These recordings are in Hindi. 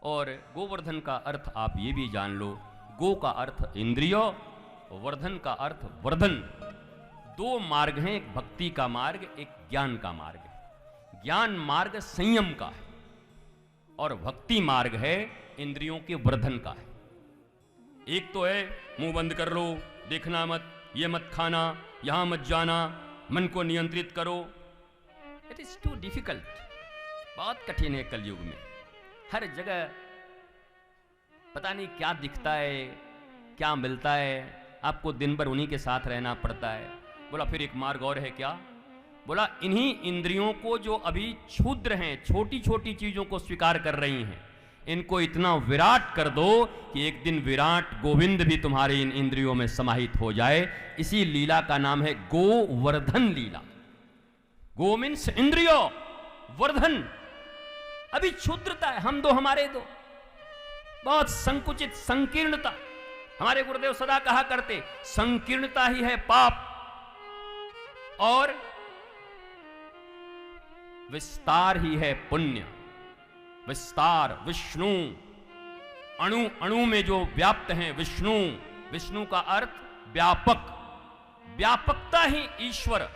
और गोवर्धन का अर्थ आप ये भी जान लो, गो का अर्थ इंद्रिय, वर्धन का अर्थ वर्धन। दो मार्ग हैं, एक भक्ति का मार्ग, एक ज्ञान का मार्ग है। ज्ञान मार्ग संयम का है और भक्ति मार्ग है इंद्रियों के वर्धन का है। एक तो है मुंह बंद कर लो, देखना मत, ये मत खाना, यहां मत जाना, मन को नियंत्रित करो। इट इज टू डिफिकल्ट, बहुत कठिन है कलयुग में। हर जगह पता नहीं क्या दिखता है, क्या मिलता है, आपको दिन भर उन्हीं के साथ रहना पड़ता है। बोला फिर एक मार्ग और है क्या? बोला इन्हीं इंद्रियों को जो अभी क्षुद्र हैं, छोटी छोटी चीजों को स्वीकार कर रही हैं, इनको इतना विराट कर दो कि एक दिन विराट गोविंद भी तुम्हारे इन इंद्रियों में समाहित हो जाए। इसी लीला का नाम है गोवर्धन लीला। गो मीन्स इंद्रियो, वर्धन अभी क्षुद्रता है, हम दो हमारे दो, बहुत संकुचित संकीर्णता। हमारे गुरुदेव सदा कहा करते, संकीर्णता ही है पाप और विस्तार ही है पुण्य। विस्तार विष्णु, अणु अणु में जो व्याप्त हैं विष्णु, विष्णु का अर्थ व्यापक, व्यापकता ही ईश्वर,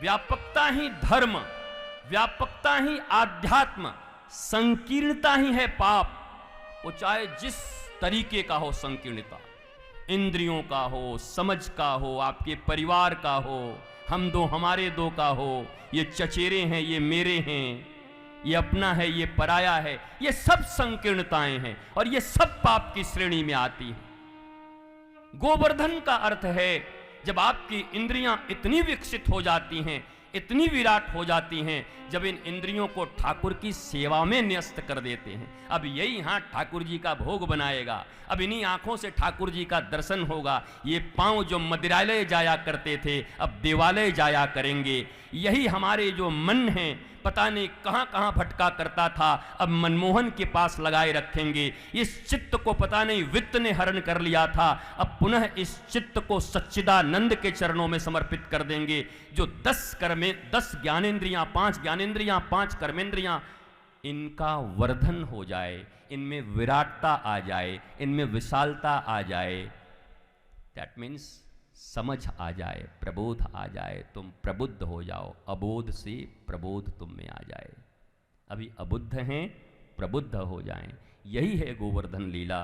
व्यापकता ही धर्म, व्यापकता ही आध्यात्म, संकीर्णता ही है पाप। वो चाहे जिस तरीके का हो संकीर्णता, इंद्रियों का हो, समझ का हो, आपके परिवार का हो, हम दो हमारे दो का हो, ये चचेरे हैं, ये मेरे हैं, ये अपना है, ये पराया है, ये सब संकीर्णताएं हैं और ये सब पाप की श्रेणी में आती है। गोवर्धन का अर्थ है जब आपकी इंद्रियां इतनी विकसित हो जाती हैं, इतनी विराट हो जाती हैं, जब इन इंद्रियों को ठाकुर की सेवा में न्यस्त कर देते हैं। अब यही हाथ ठाकुर जी का भोग बनाएगा, अब इन्हीं आंखों से ठाकुर जी का दर्शन होगा। ये पांव जो मंदिरालय जाया करते थे अब देवालय जाया करेंगे। यही हमारे जो मन है पता नहीं कहां कहां भटका करता था, अब मनमोहन के पास लगाए रखेंगे। इस चित्त को पता नहीं वित्त ने हरण कर लिया था, अब पुनः इस चित्त को सच्चिदानंद के चरणों में समर्पित कर देंगे। जो 10 ज्ञानेंद्रियां, 5 ज्ञानेंद्रियां, 5 कर्मेंद्रियां, इनका वर्धन हो जाए, इनमें विराटता आ जाए, इनमें विशालता आ जाए। दैट मीन्स समझ आ जाए, प्रबोध आ जाए, तुम प्रबुद्ध हो जाओ, अबोध से प्रबोध तुम में आ जाए। अभी अबुद्ध हैं, प्रबुद्ध हो जाएं। यही है गोवर्धन लीला।